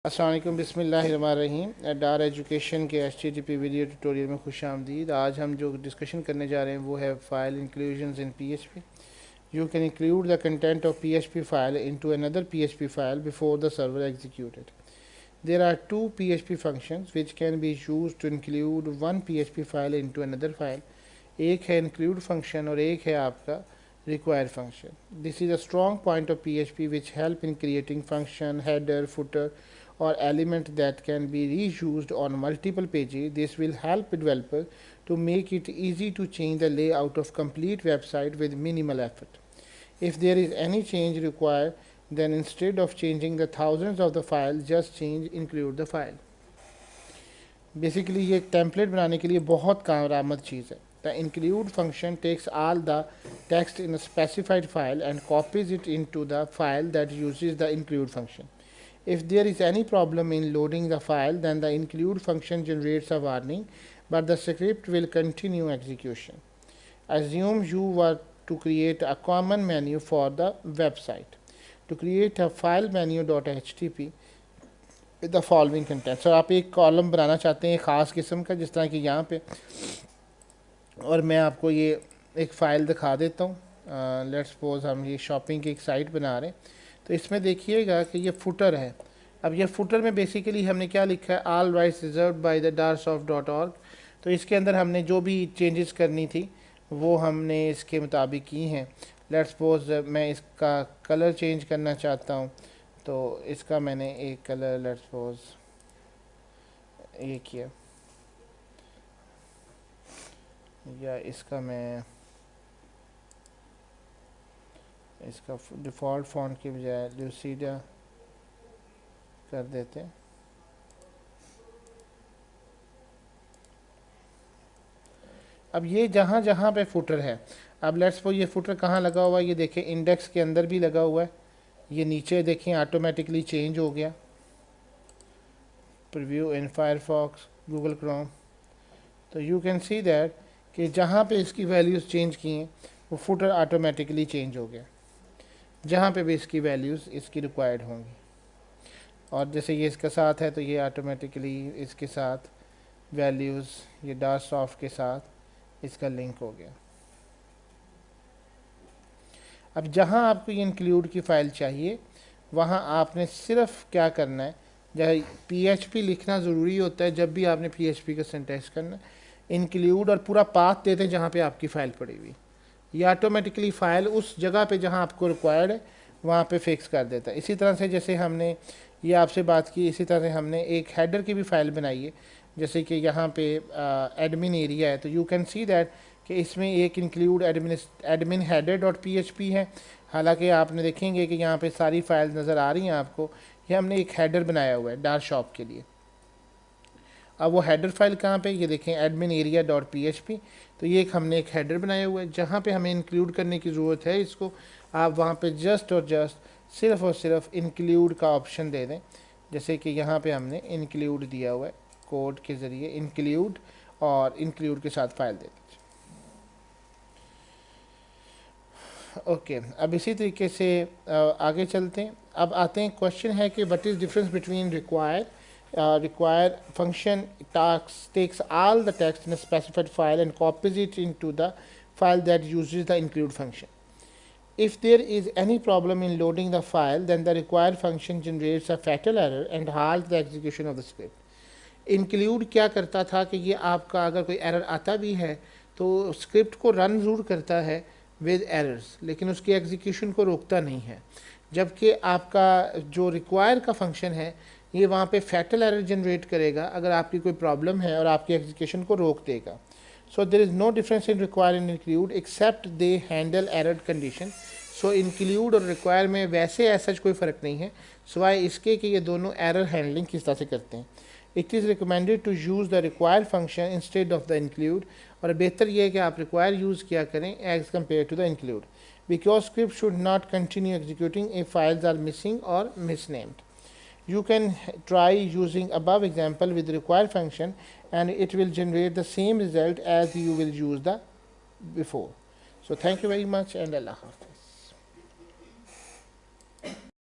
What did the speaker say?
अस्सलाम वालेकुम, बिस्मिल्लाहिर्रहमानिर्रहीम। डार एजुकेशन के HTTP वीडियो ट्यूटोरियल में खुश आमदीद। आज हम जो डिस्कशन करने जा रहे हैं वो है file inclusions in PHP। You can include the content of PHP file into another PHP file before the server executed. There are two PHP functions which can be used to include one PHP file into another file. एक है include function और एक है आपका require function. This is a strong point of PHP which help in creating function, header, footer or element that can be reused on multiple pages. This will help developers to make it easy to change the layout of complete website with minimal effort. If there is any change required, then instead of changing the thousands of the files, just change include the file. Basically ये एक template बनाने के लिए बहुत कारआमद चीज़ है. The include function takes all the text in a specified file and copies it into the file that uses the include function. If there is any problem in loading the file, then the include function generates a warning, but the script will continue execution. Assume you were to create a common menu for the website. To create a file menu.htp with the following content. So आप एक column बनाना चाहते हैं ख़ास किस्म का, जिस तरह कि यहाँ पे, और मैं आपको ये एक फ़ाइल दिखा देता हूँ. लेट्स सपोज हम ये शॉपिंग की एक साइट बना रहे हैं. तो इसमें देखिएगा कि ये फुटर है. अब ये फुटर में बेसिकली हमने क्या लिखा है, all rights reserved by the darsoft.org. तो इसके अंदर हमने जो भी चेंजेस करनी थी वो हमने इसके मुताबिक की हैं. लेट्स सपोज मैं इसका कलर चेंज करना चाहता हूँ, तो इसका मैंने एक कलर लेट्स सपोज ये किया, या इसका मैं इसका डिफ़ॉल्ट फ़ॉन्ट की बजाय लूसीडा कर देते हैं. अब ये जहाँ जहाँ पे फुटर है, अब लेट्स सपोज ये फुटर कहाँ लगा हुआ है, ये देखें इंडेक्स के अंदर भी लगा हुआ है. ये नीचे देखें ऑटोमेटिकली चेंज हो गया. प्रीव्यू इन फायरफॉक्स, गूगल क्रोम. तो यू कैन सी दैट कि जहाँ पे इसकी वैल्यूज़ चेंज की हैं वो फुटर ऑटोमेटिकली चेंज हो गया, जहाँ पे भी इसकी वैल्यूज़ इसकी रिक्वायर्ड होंगी. और जैसे ये इसके साथ है तो ये ऑटोमेटिकली इसके साथ वैल्यूज़ ये darsoft के साथ इसका लिंक हो गया. अब जहाँ आपको ये इंक्लूड की फ़ाइल चाहिए वहाँ आपने सिर्फ क्या करना है, जहाँ PHP लिखना ज़रूरी होता है जब भी आपने PHP का सिंटैक्स करना है, इंक्लूड और पूरा पाथ देते हैं जहाँ पे आपकी फ़ाइल पड़ी हुई. ये ऑटोमेटिकली फ़ाइल उस जगह पे जहाँ आपको रिक्वायर्ड है वहाँ पे फिक्स कर देता है. इसी तरह से जैसे हमने ये आपसे बात की, इसी तरह से हमने एक हेडर की भी फ़ाइल बनाई है. जैसे कि यहाँ पे एडमिन एरिया है, तो यू कैन सी दैट कि इसमें एक include admin header dot PHP है. हालांकि आपने देखेंगे कि यहाँ पे सारी फाइल्स नज़र आ रही हैं आपको. ये हमने एक हेडर बनाया हुआ है darshop के लिए. अब वो हेडर फाइल कहाँ पे, ये देखें एडमिन एरिया डॉट PHP. तो ये एक हमने एक हेडर बनाया हुआ है. जहाँ पे हमें इंक्लूड करने की ज़रूरत है इसको, आप वहाँ पे जस्ट और जस्ट सिर्फ़ और सिर्फ इंक्लूड का ऑप्शन दे दें. जैसे कि यहाँ पे हमने इंक्लूड दिया हुआ है, कोड के ज़रिए इंक्लूड, और इंक्लूड के साथ फाइल दे दीजिए. ओके अब इसी तरीके से आगे चलते हैं. अब आते हैं, क्वेश्चन है कि what is difference between require function takes all the text in a specified file and copies it into the file that uses the include function. If there is any problem in loading the file, then the require function generates a fatal error and halts the execution of the script. Include क्या करता था कि ये आपका अगर कोई error आता भी है तो स्क्रिप्ट को रन ज़रूर करता है विद एरर्स, लेकिन उसकी एग्जीक्यूशन को रोकता नहीं है. जबकि आपका जो रिक्वायर का फंक्शन है ये वहाँ पे फैटल एरर जनरेट करेगा अगर आपकी कोई प्रॉब्लम है और आपकी एग्जीक्यूशन को रोक देगा. So there is no difference in require and include except they handle error condition. So include और रिक्वायर में वैसे ऐसा कोई फ़र्क नहीं है सिवाय इसके कि ये दोनों एरर हैंडलिंग किस तरह से करते हैं. It is recommended to use the require function instead of the include. और बेहतर ये है कि आप रिक्वायर यूज़ किया करें as compare to the include, because script should not continue executing if files are missing और misnamed. You can try using above example with require function and it will generate the same result as you will use the before. So thank you very much and Allah Hafiz.